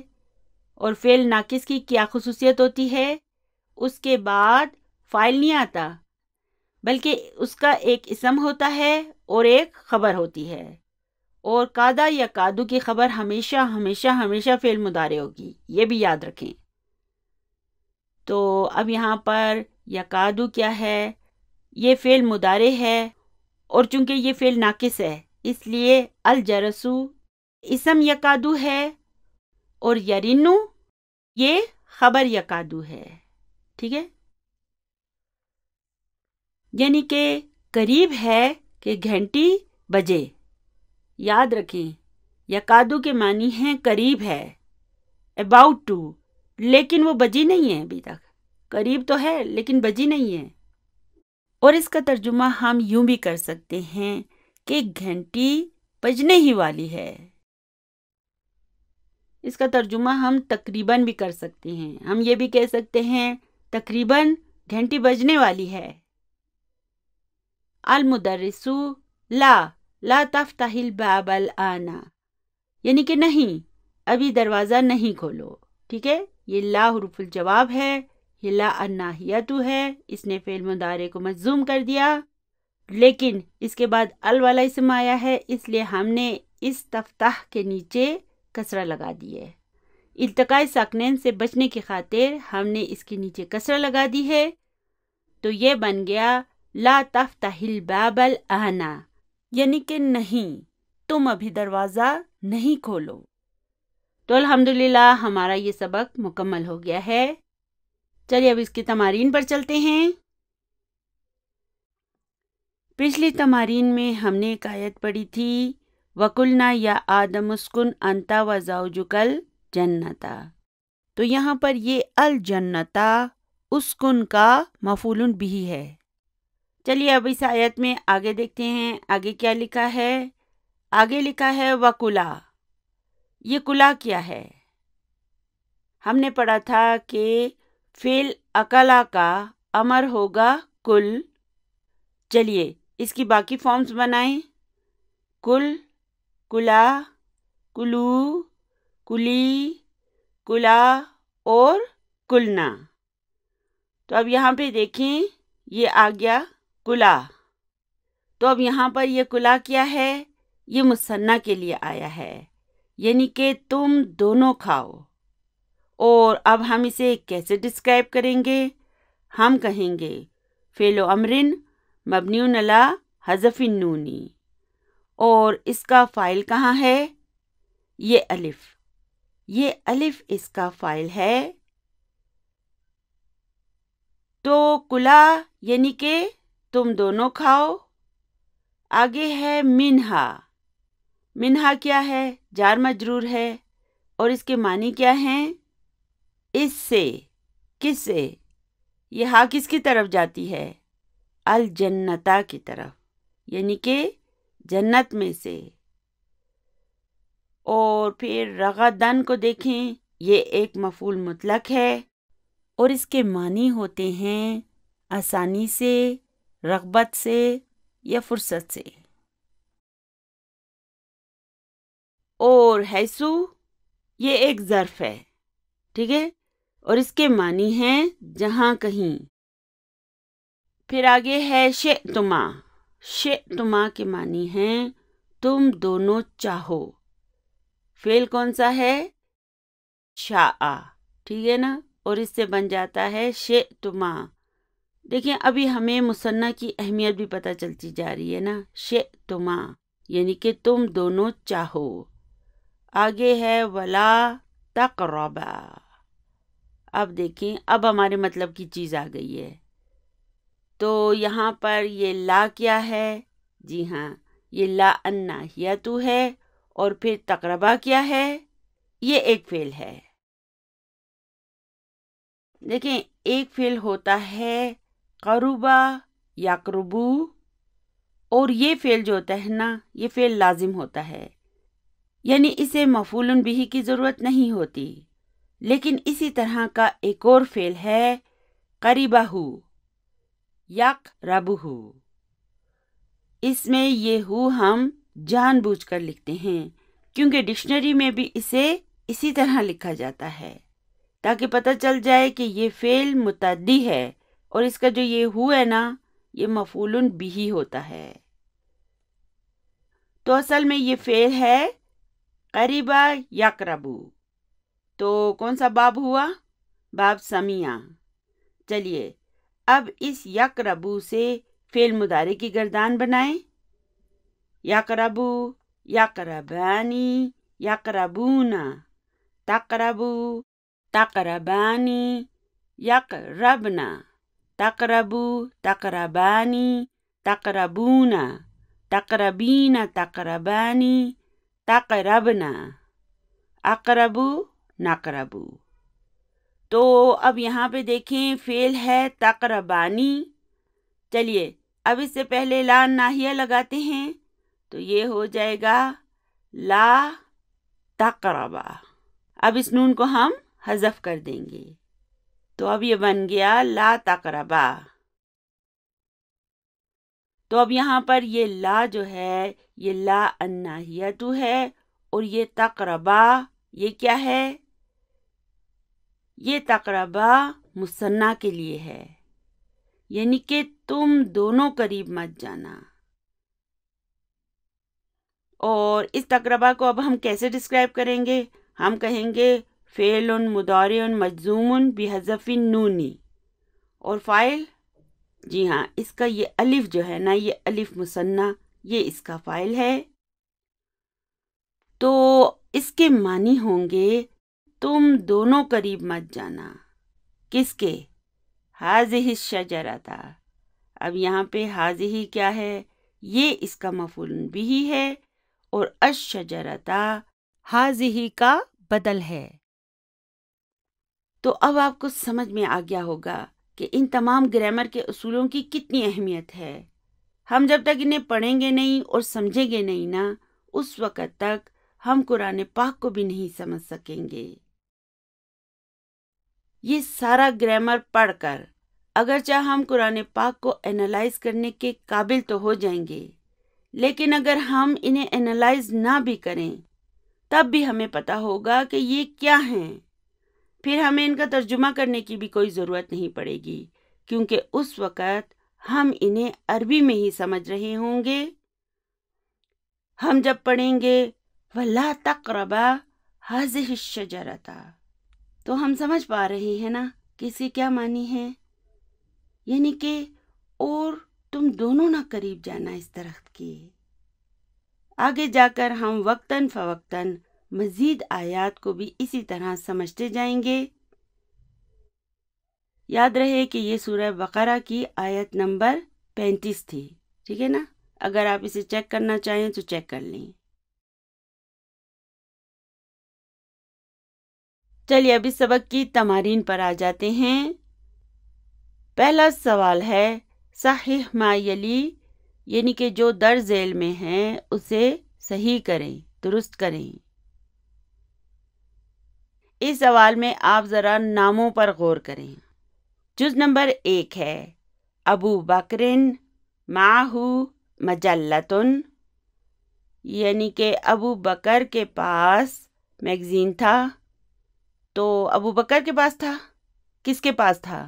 اور فعل ناقص کی کیا خصوصیت ہوتی ہے؟ اس کے بعد فاعل نہیں آتا، بلکہ اس کا ایک اسم ہوتا ہے اور ایک خبر ہوتی ہے، اور کادا یا کادو کی خبر ہمیشہ ہمیشہ ہمیشہ فعل مضارع ہوگی، یہ بھی یاد رکھیں۔ تو اب یہاں پر یکادو کیا ہے؟ یہ فعل مضارع ہے، اور چونکہ یہ فعل ناقص ہے اس لیے الجرسو اسم یکادو ہے، اور یرینو یہ خبر یکادو ہے، ٹھیک ہے؟ یعنی کہ قریب ہے کہ گھنٹی بجے، یاد رکھیں یکادو کے معنی ہیں قریب ہے، about to، لیکن وہ بجی نہیں ہے ابھی تک، قریب تو ہے لیکن بجی نہیں ہے۔ اور اس کا ترجمہ ہم یوں بھی کر سکتے ہیں کہ گھنٹی بجنے ہی والی ہے۔ اس کا ترجمہ ہم تقریباً بھی کر سکتے ہیں، ہم یہ بھی کہہ سکتے ہیں تقریباً گھنٹی بجنے والی ہے۔ المدرسو لا تفتح الباب الآن، یعنی کہ نہیں، ابھی دروازہ نہیں کھولو، ٹھیک ہے؟ یہ لا حروف الجواب ہے، یہ لا الناہیتو ہے، اس نے فعل مضارع کو مجزوم کر دیا، لیکن اس کے بعد ال والا اسم آیا ہے، اس لیے ہم نے اس تفتح کے نیچے کسرہ لگا دی ہے۔ التقاء ساکنین سے بچنے کی خاطر ہم نے اس کے نیچے کسرہ لگا دی ہے، تو یہ بن گیا لا تفتح الباب الآن، یعنی کہ نہیں، تم ابھی دروازہ نہیں کھولو۔ تو الحمدللہ ہمارا یہ سبق مکمل ہو گیا ہے۔ چلیے اب اس کی تمارین پر چلتے ہیں۔ پچھلی تمارین میں ہم نے ایک آیت پڑھی تھی، وَقُلْنَا يَا آدَمُ اسْكُنْ أَنْتَ وَزَوْجُكَ الْجَنَّةَ، تو یہاں پر یہ الجنتا اسکن کا مفعول بہ ہے۔ چلیے اب اس آیت میں آگے دیکھتے ہیں، آگے کیا لکھا ہے؟ آگے لکھا ہے وَقُلَا، یہ کلا کیا ہے؟ ہم نے پڑھا تھا کہ فعل اکلا کا امر ہوگا کل۔ چلیے اس کی باقی فارمز بنائیں، کل، کلا، کلو، کلی، کلا اور کلنا۔ تو اب یہاں پہ دیکھیں یہ آ گیا کلا، تو اب یہاں پر یہ کلا کیا ہے؟ یہ مثنیٰ کے لیے آیا ہے، یعنی کہ تم دونوں کھاؤ۔ اور اب ہم اسے کیسے ڈسکرائب کریں گے؟ ہم کہیں گے فعل و امرن مبنی علی حذف النون، اور اس کا فاعل کہاں ہے؟ یہ الف اس کا فاعل ہے۔ تو کلا یعنی کہ تم دونوں کھاؤ۔ آگے ہے منہا کیا ہے؟ جار مجرور ہے، اور اس کے معنی کیا ہیں؟ اس سے، کس سے؟ یہ ہاں کس کی طرف جاتی ہے؟ الجنتا کی طرف، یعنی کہ جنت میں سے۔ اور پھر رغدن کو دیکھیں، یہ ایک مفعول مطلق ہے، اور اس کے معنی ہوتے ہیں آسانی سے، رغبت سے یا فرصت سے۔ اور حیثو یہ ایک ظرف ہے، ٹھیک ہے، اور اس کے معنی ہیں جہاں کہیں۔ پھر آگے ہے شئتما، شئتما کے معنی ہیں تم دونوں چاہو. فعل کون سا ہے؟ شاء. ٹھیک ہے نا، اور اس سے بن جاتا ہے شئتما. دیکھیں ابھی ہمیں مثنیٰ کی اہمیت بھی پتہ چلتی جا رہی ہے نا. شئتما یعنی کہ تم دونوں چاہو. آگے ہے ولا تقربا. اب دیکھیں اب ہمارے مطلب کی چیز آ گئی ہے. تو یہاں پر یہ لا کیا ہے؟ جی ہاں، یہ لا الناہیۃ ہے. اور پھر تقربا کیا ہے؟ یہ ایک فعل ہے. دیکھیں ایک فعل ہوتا ہے قربا یقربو، اور یہ فعل جو ہوتا ہے نا، یہ فعل لازم ہوتا ہے، یعنی اسے مفعول بہ کی ضرورت نہیں ہوتی. لیکن اسی طرح کا ایک اور فعل ہے قریبہ یقربہ. اس میں یہ ہو ہم جان بوجھ کر لکھتے ہیں کیونکہ ڈکشنری میں بھی اسے اسی طرح لکھا جاتا ہے تاکہ پتہ چل جائے کہ یہ فعل متعدی ہے اور اس کا جو یہ ہو ہے نا، یہ مفعول بہ ہوتا ہے. تو اصل میں یہ فعل ہے قریبہ یقربو. تو کون سا باب ہوا؟ باب سمیع. چلیے اب اس یقربو سے فعل مضارع کی گردان بنائیں. یقربو، یقربانی، یقربون. تقربو، تقربانی، یقربنا. تقربو، تقربانی، تقربون. تقربین، تقربانی، تقربنا. اقربو، نقربو. تو اب یہاں پہ دیکھیں فعل ہے تقربانی. چلیے اب اس سے پہلے لا ناہیہ لگاتے ہیں تو یہ ہو جائے گا لا تقربا. اب اس نون کو ہم حذف کر دیں گے تو اب یہ بن گیا لا تقربا. تو اب یہاں پر یہ لا جو ہے یہ لا الناہیۃ ہے، اور یہ تقربا یہ کیا ہے؟ یہ تقربا مثنیٰ کے لیے ہے، یعنی کہ تم دونوں قریب مت جانا. اور اس تقربا کو اب ہم کیسے ڈسکرائب کریں گے؟ ہم کہیں گے فعل مضارع مجزوم بحذف النون. اور فاعل، جی ہاں، اس کا یہ الف جو ہے نا، یہ الف مثنیٰ، یہ اس کا فاعل ہے. تو اس کے معنی ہوں گے تم دونوں قریب مت جانا. کس کے؟ ہذہ الشجرۃ. اب یہاں پہ ہذہ کیا ہے؟ یہ اس کا مفعول بہ ہے، اور الشجرۃ ہذہ کا بدل ہے. تو اب آپ کو سمجھ میں آ گیا ہوگا کہ ان تمام گرامر کے اصولوں کی کتنی اہمیت ہے. ہم جب تک انہیں پڑھیں گے نہیں اور سمجھیں گے نہیں نا، اس وقت تک ہم قرآن پاک کو بھی نہیں سمجھ سکیں گے. یہ سارا گرامر پڑھ کر اگرچہ ہم قرآن پاک کو اینالائز کرنے کے قابل تو ہو جائیں گے، لیکن اگر ہم انہیں اینالائز نہ بھی کریں تب بھی ہمیں پتہ ہوگا کہ یہ کیا ہیں. پھر ہمیں ان کا ترجمہ کرنے کی بھی کوئی ضرورت نہیں پڑے گی، کیونکہ اس وقت ہم انہیں عربی میں ہی سمجھ رہے ہوں گے. ہم جب پڑھیں گے وَلَا تَقْرَبَا هَذِهِ الشَّجَرَةَ، تو ہم سمجھ پا رہے ہیں نا کہ اس کے کیا معنی ہیں، یعنی کہ اور تم دونوں نہ قریب جانا اس درخت کے. آگے جا کر ہم وقتاً فوقتاً مزید آیات کو بھی اسی طرح سمجھتے جائیں گے. یاد رہے کہ یہ سورہ بقرہ کی آیت نمبر 35 تھی. ٹھیک ہے نا؟ اگر آپ اسے چیک کرنا چاہیں تو چیک کر لیں. چلیے اب اس سبق کی تمارین پر آ جاتے ہیں. پہلا سوال ہے صحیح ما یلی، یعنی کہ جو در ذیل میں ہیں اسے صحیح کریں، درست کریں. اس سوال میں آپ ذرا ناموں پر غور کریں. جز نمبر 1 ہے ابو بکرن معہ مجلتن، یعنی کہ ابو بکر کے پاس میگزین تھا. تو ابو بکر کے پاس تھا، کس کے پاس تھا؟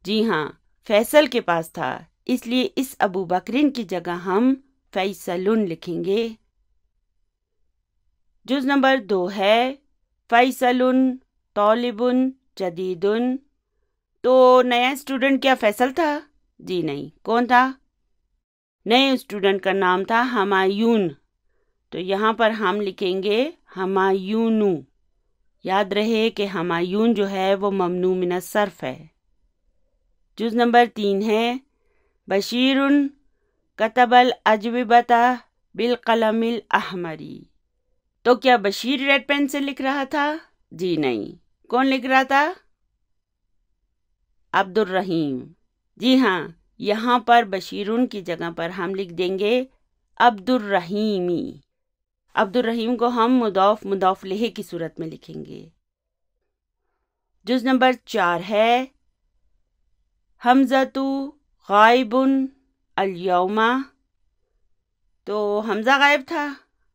جی ہاں، فیصل کے پاس تھا. اس لیے اس ابو بکرین کی جگہ ہم فیصلن لکھیں گے۔ جز نمبر 2 ہے فیصلن طالبن جدیدن۔ تو نیا اسٹوڈنٹ کیا فیصل تھا؟ جی نہیں، کون تھا؟ نئے اسٹوڈنٹ کا نام تھا ہمایون، تو یہاں پر ہم لکھیں گے ہمایونو۔ یاد رہے کہ ہمایون جو ہے وہ ممنوع من الصرف ہے۔ جز نمبر 3 ہے بشیرن کتب الاجوبۃ بالقلم الاحمری۔ تو کیا بشیر ریڈ پین سے لکھ رہا تھا؟ جی نہیں، کون لکھ رہا تھا؟ عبد الرحیم۔ جی ہاں، یہاں پر بشیرن کی جگہ پر ہم لکھ دیں گے عبد الرحیمی۔ عبد الرحیم کو ہم مضاف مضاف الیہ کی صورت میں لکھیں گے۔ جز نمبر 4 ہے حمزہ غائب الیوم۔ تو حمزہ غائب تھا؟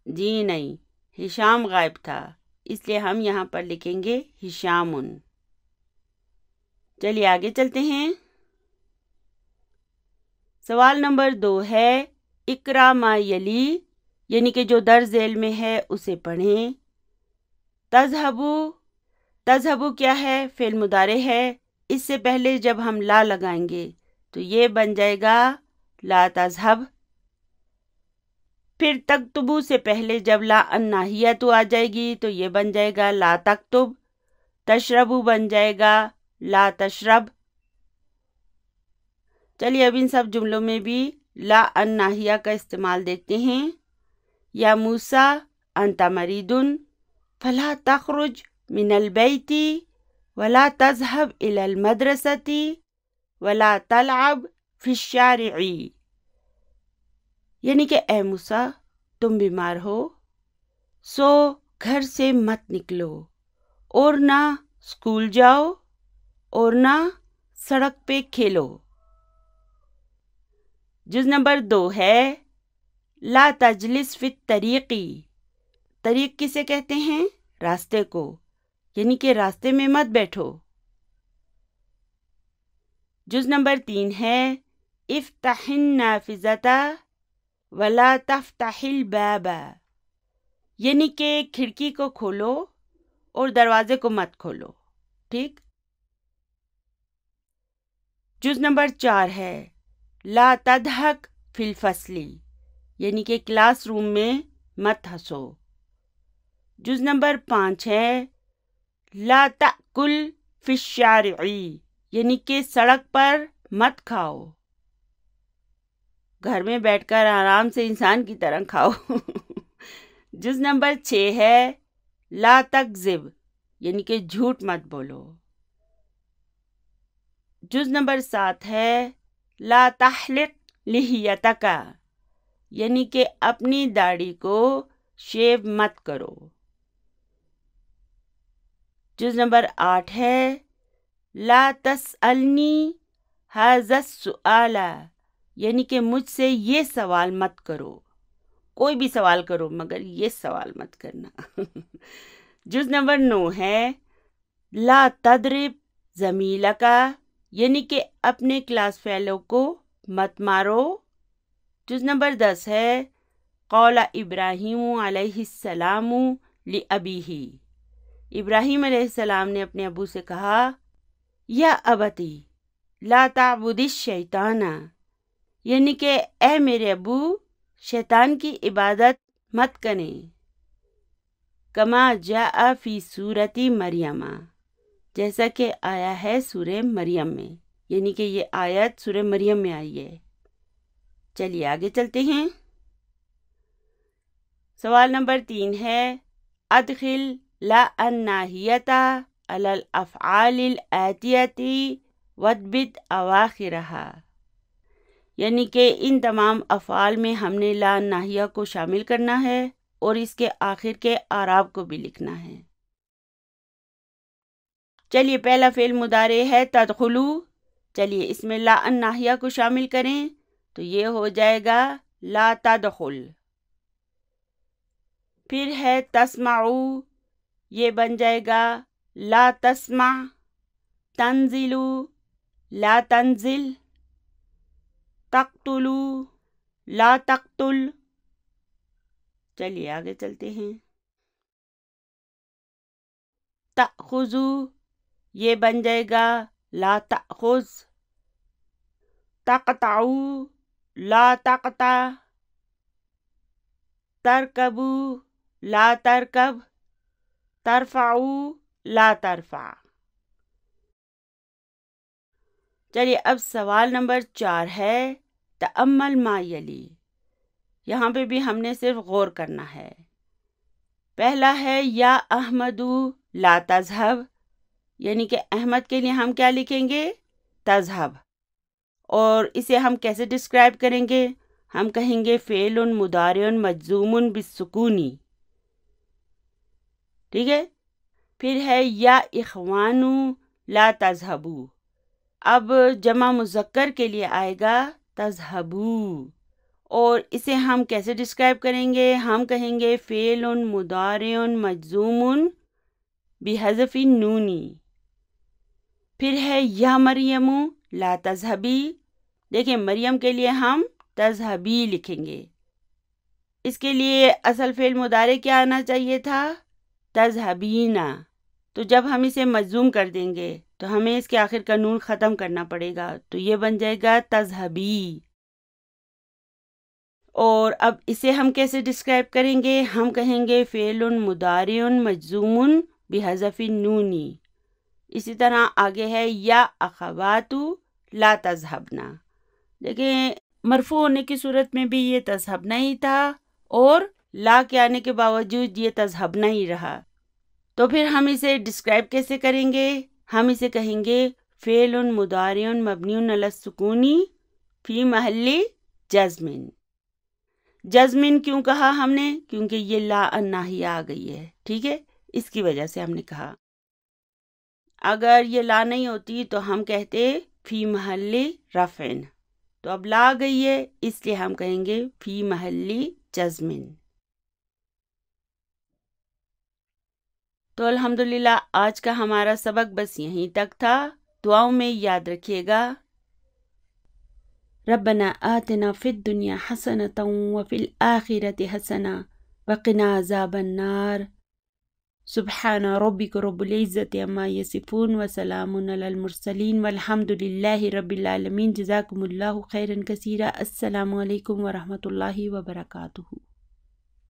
جی نہیں، ہشام غائب تھا، اس لیے ہم یہاں پر لکھیں گے ہشامن۔ چلیے آگے چلتے ہیں۔ سوال نمبر 2 ہے اقرا ما یلی، یعنی کہ جو در ذیل میں ہے اسے پڑھیں۔ تذہبو، تذہبو کیا ہے؟ فعل مضارع ہے، اس سے پہلے جب ہم لا لگائیں گے تو یہ بن جائے گا لا تذہب۔ پھر تکتبو سے پہلے جب لا الناہیہ تو آ جائے گی تو یہ بن جائے گا لا تکتب۔ تشربو بن جائے گا لا تشرب۔ چلیے اب ان سب جملوں میں بھی لا الناہیہ کا استعمال دیکھتے ہیں۔ یا موسیٰ انت مریض فلا تخرج من البیت ولا تذهب الى المدرسة ولا تلعب في الشارع۔ یعنی کہ اے موسیٰ تم بیمار ہو سو گھر سے مت نکلو، اور نہ اسکول جاؤ اور نہ سڑک پہ کھیلو۔ جز نمبر 2 ہے لا تجلس فی الطریقی۔ طریق کسے کہتے ہیں؟ راستے کو، یعنی کہ راستے میں مت بیٹھو۔ جز نمبر 3 ہے افتح النافذۃ ولا تفتح الباب، یعنی کہ کھڑکی کو کھولو اور دروازے کو مت کھولو، ٹھیک؟ جز نمبر 4 ہے لا تضحک فی الفصل، یعنی کہ کلاس روم میں مت ہنسو۔ جز نمبر 5 ہے لا تأکل فی الشارع، یعنی کہ سڑک پر مت کھاؤ، گھر میں بیٹھ کر آرام سے انسان کی طرح کھاؤ۔ جز نمبر 6 ہے لا تکذب، یعنی کہ جھوٹ مت بولو۔ جز نمبر 7 ہے لا تحلق لحیتک، یعنی کہ اپنی داڑھی کو شیو مت کرو۔ جز نمبر 8 ہے لا تسألنی ھذا السؤال، یعنی کہ مجھ سے یہ سوال مت کرو، کوئی بھی سوال کرو مگر یہ سوال مت کرنا۔ جز نمبر 9 ہے لا تضرب زمیلک، یعنی کہ اپنے کلاس فیلو کو مت مارو۔ جز نمبر 10 ہے قول ابراہیم علیہ السلام لأبیہ، ابراہیم علیہ السلام نے اپنے ابو سے کہا یا ابتی لا تعبد الشیطان، یعنی کہ اے میرے ابو شیطان کی عبادت مت کریں۔ کما جاء فی سورۃ مریم، جیسا کہ آیا ہے سورہ مریم میں، یعنی کہ یہ آیت سورہ مریم میں آئی ہے۔ چلیے آگے چلتے ہیں۔ سوال نمبر 3 ہے ادخل لا الناہیۃ علی الافعال الآتیۃ واضبط اواخرها، یعنی کہ ان تمام افعال میں ہم نے لا الناہیہ کو شامل کرنا ہے اور اس کے آخر کے اعراب کو بھی لکھنا ہے۔ چلیے پہلا فعل مضارع ہے تدخلو، چلیے اس میں لا الناہیہ کو شامل کریں تو یہ ہو جائے گا لا تدخل۔ پھر ہے تسمعو، یہ بن جائے گا لا تسمع۔ تنزلو لا تنزل۔ تقتلو، لا تقتل. چلیے آگے چلتے ہیں. تأخذو، یہ بن جائے گا لا تأخذ. تقطعو، لا تقطع. ترکبو، لا ترکب. ترفعو، لا ترفع. چلیے اب سوال نمبر 4 ہے تأمل ما یلی. یہاں پہ بھی ہم نے صرف غور کرنا ہے. پہلا ہے یا احمدو لا تذهب، یعنی کہ احمد کے لیے ہم کیا لکھیں گے؟ تذهب. اور اسے ہم کیسے ڈسکرائب کریں گے؟ ہم کہیں گے فعل مضارع مجزوم بالسکون. ٹھیک ہے. پھر ہے یا اخوانو لا تذهبو. اب جمع مذکر کے لیے آئے گا تذهبو، اور اسے ہم کیسے ڈسکرائب کریں گے؟ ہم کہیں گے فعل مضارع مجزوم بحذف النون. پھر ہے یا مریم لا تذهبی. دیکھیں مریم کے لیے ہم تذهبی لکھیں گے. اس کے لیے اصل فعل مضارع کیا آنا چاہیے تھا؟ تذهبینا. تو جب ہم اسے مجزوم کر دیں گے تو ہمیں اس کے آخر کا نون ختم کرنا پڑے گا، تو یہ بن جائے گا تذهبی. اور اب اسے ہم کیسے ڈسکرائب کریں گے؟ ہم کہیں گے فعل مضارع مجزوم بحذف النون. اسی طرح آگے ہے یا اخواتو لا تذهبنا. دیکھیں مرفوع ہونے کی صورت میں بھی یہ تذهبنا ہی تھا، اور لا کے آنے کے باوجود یہ تذهبنا ہی رہا. تو پھر ہم اسے ڈسکرائب کیسے کریں گے؟ ہم اسے کہیں گے فعل مضارع مبنی علی السکون فی محل جزم. جزمن کیوں کہا ہم نے؟ کیونکہ یہ لا الناہیہ آ گئی ہے. ٹھیک ہے، اس کی وجہ سے ہم نے کہا. اگر یہ لا نہیں ہوتی تو ہم کہتے فی محل رفع. تو اب لا گئی ہے اس لیے ہم کہیں گے فی محل جزمن. تو الحمدللہ آج کا ہمارا سبق بس یہیں تک تھا. دعاؤں میں یاد رکھیے گا. ربنا آتنا فی الدنیا حسنۃ وفی الآخرۃ حسنۃ وقنا عذاب النار. سبحان ربک رب العزۃ عما یصفون وسلام علی المرسلین والحمد للہ رب العالمین. جزاکم اللہ خیرا کثیرا. السلام علیکم ورحمۃ اللہ وبرکاتہ.